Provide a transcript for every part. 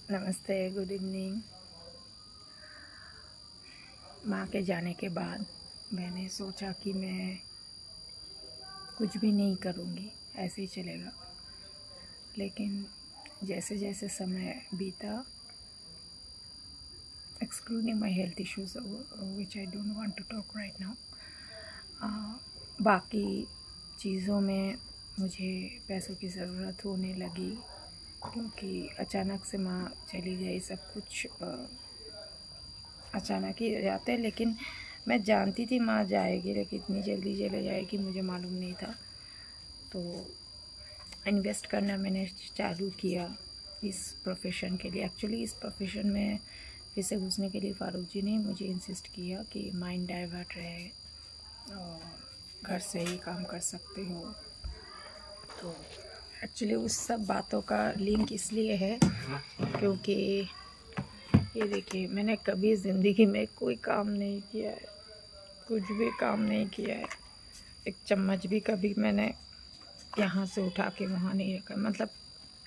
नमस्ते, good evening. माँ के जाने के बाद मैंने सोचा कि मैं कुछ भी नहीं करूँगी, ऐसे ही चलेगा। लेकिन जैसे जैसे समय बीता, excluding my health issues which I don't want to talk right now, बाकी चीज़ों में मुझे पैसों की ज़रूरत होने लगी, क्योंकि अचानक से माँ चली गई। सब कुछ अचानक ही जाते हैं, लेकिन मैं जानती थी माँ जाएगी, लेकिन इतनी जल्दी चले जाएगी मुझे मालूम नहीं था। तो इन्वेस्ट करना मैंने चालू किया इस प्रोफेशन के लिए। एक्चुअली इस प्रोफेशन में फिर से घुसने के लिए फारूक जी ने मुझे इंसिस्ट किया कि माइंड डाइवर्ट रहे और घर से ही काम कर सकते हो। तो एक्चुअली उस सब बातों का लिंक इसलिए है क्योंकि ये देखिए, मैंने कभी ज़िंदगी में कोई काम नहीं किया है, कुछ भी काम नहीं किया है। एक चम्मच भी कभी मैंने यहाँ से उठा के वहाँ नहीं रखा, मतलब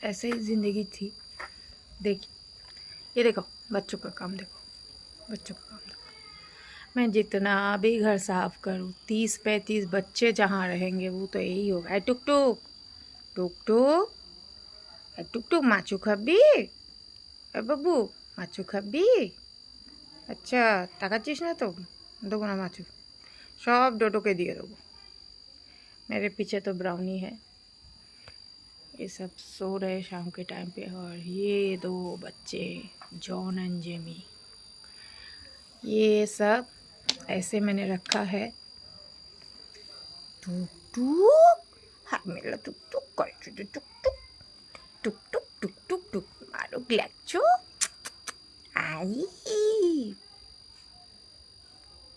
ऐसे ही ज़िंदगी थी। देखिए, ये देखो बच्चों का काम, देखो बच्चों का काम देखो। मैं जितना भी घर साफ करूँ, 30-35 बच्चे जहाँ रहेंगे वो तो यही होगा। टुक टुक टुक टुक टुक टुक, माचू खब्बी, बब्बू माचू खब्बी। अच्छा তাকাচ্ছিস না তো, দেবো না মাছু, सब डोडो के दिए देबो। मेरे पीछे तो ब्राउनी है, ये सब सो रहे शाम के टाइम पे। और ये दो बच्चे जॉन एंड जेमी, ये सब ऐसे मैंने रखा है। टुक टुक, हाँ मेरा टुक टुक कर, टुक टुक टुक टुक टुक टुक टुक मारो ग्लैचो आई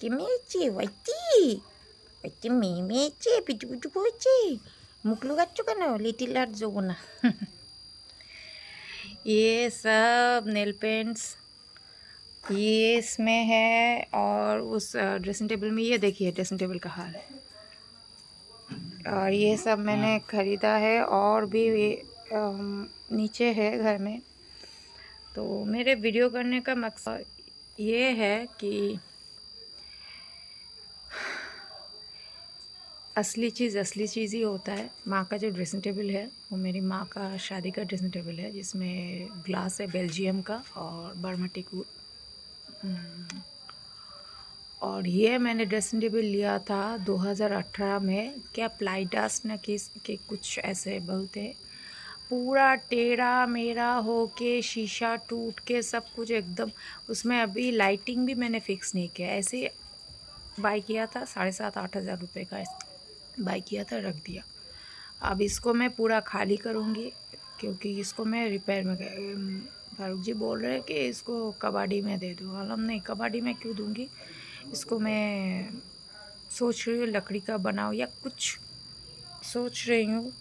কি মেয়েছে ওইটি ওইটি মেয়ে মেয়েছে, পিটু পিটু করেছে, মুখ লুকাচ্ছ কেন লিটিल আর যাবো না। ये सब नेल पेंट्स ये इसमें है, और उस ड्रेसिंग टेबल में ये देखिए ड्रेसिंग टेबल का हाल है। और ये सब मैंने ख़रीदा है, और भी नीचे है घर में। तो मेरे वीडियो करने का मकसद ये है कि असली चीज़ ही होता है। माँ का जो ड्रेसिंग टेबल है वो मेरी माँ का शादी का ड्रेसिंग टेबल है, जिसमें ग्लास है बेल्जियम का और बर्मा टेकू। और ये मैंने ड्रेसिंग टेबल लिया था 2018 में, क्या प्लाइडास न किस के कुछ ऐसे बोलते हैं। पूरा टेढ़ा मेरा हो के, शीशा टूट के, सब कुछ एकदम। उसमें अभी लाइटिंग भी मैंने फिक्स नहीं किया, ऐसे बाई किया था। 7,500-8 हज़ार रुपये का बाई किया था, रख दिया। अब इसको मैं पूरा खाली करूँगी, क्योंकि इसको मैं रिपेयर में फारूक जी बोल रहे हैं कि इसको कबाड़ी में दे दो। आलम नहीं, कबाड़ी में क्यों दूँगी इसको। मैं सोच रही हूँ लकड़ी का बनाओ या कुछ, सोच रही हूँ।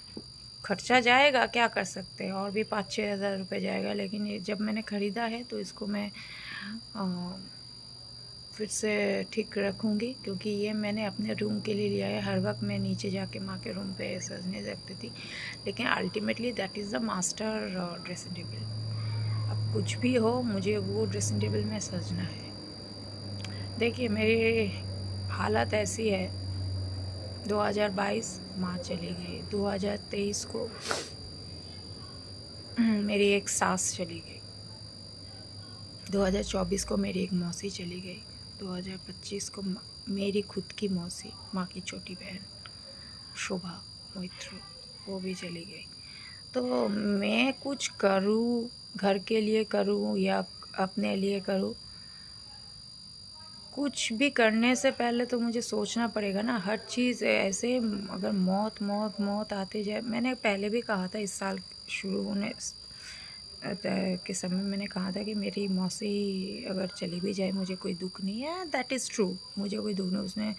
खर्चा जाएगा, क्या कर सकते हैं, और भी 5-6 हज़ार रुपये जाएगा। लेकिन ये जब मैंने ख़रीदा है तो इसको मैं फिर से ठीक रखूँगी, क्योंकि ये मैंने अपने रूम के लिए लिया है। हर वक्त मैं नीचे जाके माँ के रूम पे सज नहीं सकती थी, लेकिन ultimately that is the master dressing table. अब कुछ भी हो, मुझे वो ड्रेसिंग टेबल में सजना है। देखिए मेरी हालत ऐसी है, 2022 माँ चली गई, 2023 को मेरी एक सास चली गई, 2024 को मेरी एक मौसी चली गई, 2025 को मेरी खुद की मौसी, माँ की छोटी बहन शोभा मोहित्र, वो भी चली गई। तो मैं कुछ करूँ, घर के लिए करूँ या अपने लिए करूँ, कुछ भी करने से पहले तो मुझे सोचना पड़ेगा ना। हर चीज़ ऐसे अगर मौत मौत मौत आते जाए। मैंने पहले भी कहा था, इस साल शुरू होने के समय मैंने कहा था कि मेरी मौसी अगर चली भी जाए मुझे कोई दुख नहीं है। दैट इज़ ट्रू, मुझे कोई दुख नहीं।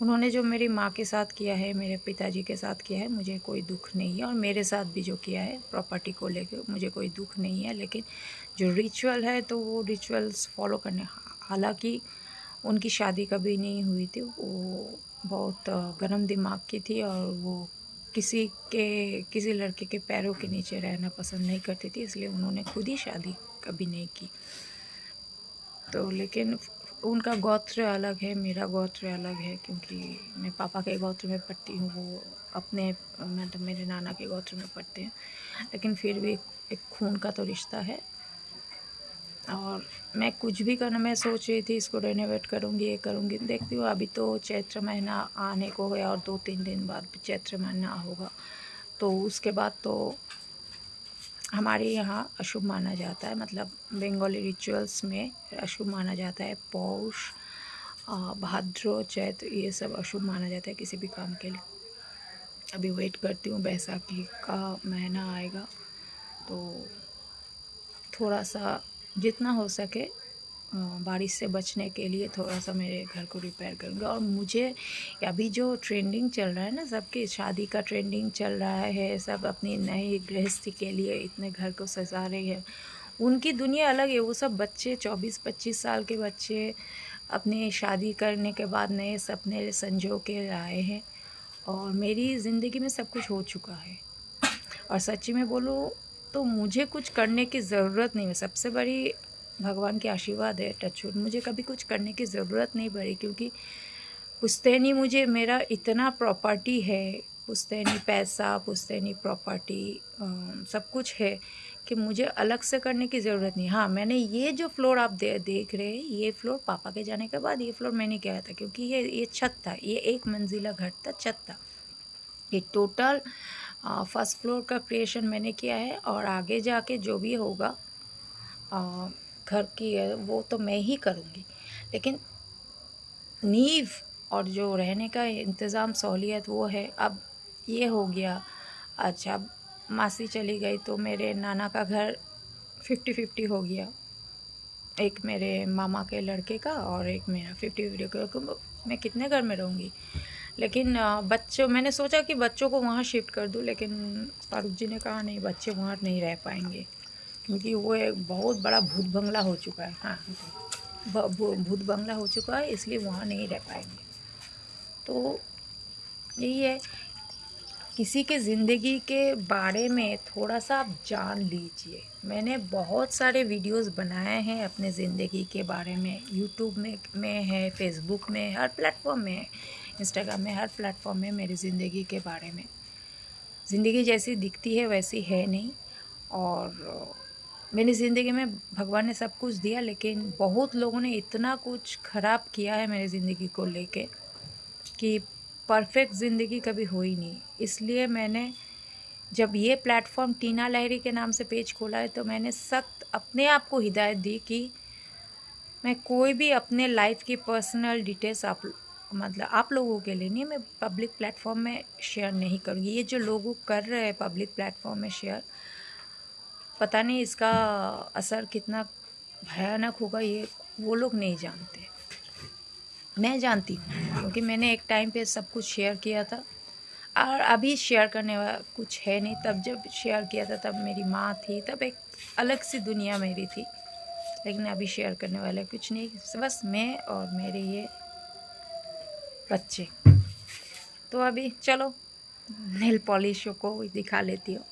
उन्होंने जो मेरी माँ के साथ किया है, मेरे पिताजी के साथ किया है, मुझे कोई दुख नहीं है। और मेरे साथ भी जो किया है प्रॉपर्टी को लेकर, मुझे कोई दुख नहीं है। लेकिन जो रिचुअल है तो वो रिचुअल्स फॉलो करने, हालांकि उनकी शादी कभी नहीं हुई थी, वो बहुत गर्म दिमाग की थी और वो किसी लड़के के पैरों के नीचे रहना पसंद नहीं करती थी, इसलिए उन्होंने खुद ही शादी कभी नहीं की। तो लेकिन उनका गोत्र अलग है, मेरा गोत्र अलग है, क्योंकि मैं पापा के गोत्र में पढ़ती हूँ, वो अपने मतलब मेरे नाना के गोत्र में पढ़ते हैं, लेकिन फिर भी एक खून का तो रिश्ता है। और मैं कुछ भी करना, मैं सोच रही थी इसको रेनोवेट करूँगी, ये करूँगी, देखती हूँ अभी तो चैत्र महीना आने को है और 2-3 दिन बाद चैत्र महीना होगा, तो उसके बाद तो हमारे यहाँ अशुभ माना जाता है, मतलब बंगाली रिचुअल्स में अशुभ माना जाता है। पौष, भाद्र, चैत्र, ये सब अशुभ माना जाता है किसी भी काम के लिए। अभी वेट करती हूँ, बैसाखी का महीना आएगा तो थोड़ा सा जितना हो सके बारिश से बचने के लिए थोड़ा सा मेरे घर को रिपेयर करूँगी। और मुझे अभी जो ट्रेंडिंग चल रहा है ना, सबकी शादी का ट्रेंडिंग चल रहा है, सब अपनी नई गृहस्थी के लिए इतने घर को सजा रही है, उनकी दुनिया अलग है। वो सब बच्चे 24-25 साल के बच्चे अपनी शादी करने के बाद नए सपने संजो के लाए हैं, और मेरी ज़िंदगी में सब कुछ हो चुका है। और सच्ची में बोलूँ तो मुझे कुछ करने की ज़रूरत नहीं है। सबसे बड़ी भगवान के आशीर्वाद है, टचवुड, मुझे कभी कुछ करने की ज़रूरत नहीं पड़ी, क्योंकि पुश्तैनी मुझे मेरा इतना प्रॉपर्टी है, पुश्तैनी पैसा, पुश्तैनी प्रॉपर्टी सब कुछ है कि मुझे अलग से करने की ज़रूरत नहीं। हाँ, मैंने ये जो फ्लोर आप देख रहे हैं, ये फ्लोर पापा के जाने के बाद ये फ्लोर मैंने किया था, क्योंकि ये छत था, ये 1 मंजिला घर था, छत था। ये टोटल फर्स्ट फ्लोर का क्रिएशन मैंने किया है, और आगे जाके जो भी होगा घर की है वो तो मैं ही करूँगी, लेकिन नींव और जो रहने का इंतज़ाम सहूलियत वो है। अब ये हो गया, अच्छा मासी चली गई तो मेरे नाना का घर 50-50 हो गया, एक मेरे मामा के लड़के का और एक मेरा 50-50 का। मैं कितने घर में रहूँगी, लेकिन बच्चों, मैंने सोचा कि बच्चों को वहाँ शिफ्ट कर दूँ, लेकिन फारूक जी ने कहा नहीं, बच्चे वहाँ नहीं रह पाएंगे, क्योंकि वो एक बहुत बड़ा भूत बंगला हो चुका है। हाँ, भूत बंगला हो चुका है, इसलिए वहाँ नहीं रह पाएंगे। तो यही है, किसी के ज़िंदगी के बारे में थोड़ा सा आप जान लीजिए। मैंने बहुत सारे वीडियोस बनाए हैं अपने ज़िंदगी के बारे में, यूट्यूब में है, फेसबुक में, हर प्लेटफॉर्म में है, इंस्टाग्राम में, हर प्लेटफॉर्म में मेरी ज़िंदगी के बारे में। ज़िंदगी जैसी दिखती है वैसी है नहीं, और मेरी ज़िंदगी में भगवान ने सब कुछ दिया, लेकिन बहुत लोगों ने इतना कुछ ख़राब किया है मेरी ज़िंदगी को लेके कि परफेक्ट ज़िंदगी कभी हुई नहीं। इसलिए मैंने जब ये प्लेटफॉर्म टीना लहरी के नाम से पेज खोला है, तो मैंने सख्त अपने आप को हिदायत दी कि मैं कोई भी अपने लाइफ की पर्सनल डिटेल्स आप लोगों के लिए नहीं, मैं पब्लिक प्लेटफॉर्म में शेयर नहीं करूँगी। ये जो लोग कर रहे हैं पब्लिक प्लेटफॉर्म में शेयर, पता नहीं इसका असर कितना भयानक होगा, ये वो लोग नहीं जानते, मैं जानती हूँ, क्योंकि मैंने एक टाइम पे सब कुछ शेयर किया था, और अभी शेयर करने वाला कुछ है नहीं। तब जब शेयर किया था तब मेरी माँ थी, तब एक अलग सी दुनिया मेरी थी, लेकिन अभी शेयर करने वाला कुछ नहीं, बस मैं और मेरे ये बच्चे। तो अभी चलो नेल पॉलिश को दिखा लेती हूँ।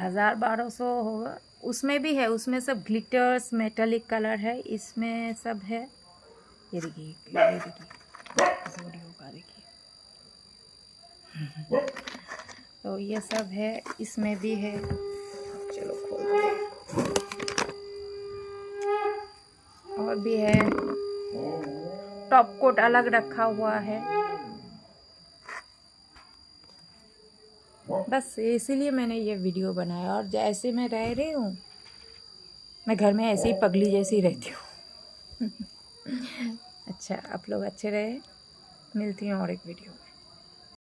1000-1200 होगा, उसमें भी है, उसमें सब ग्लिटर्स मेटालिक कलर है, इसमें सब है। ये देखिए, ये देखिए वीडियो का देखिए तो ये सब है, इसमें भी है। चलो खोलते हैं, और भी है, टॉप कोट अलग रखा हुआ है। बस इसीलिए मैंने ये वीडियो बनाया, और जैसे मैं रह रही हूँ, मैं घर में ऐसे ही पगली जैसी रहती हूँ। अच्छा, आप लोग अच्छे रहे, मिलती हूँ और एक वीडियो।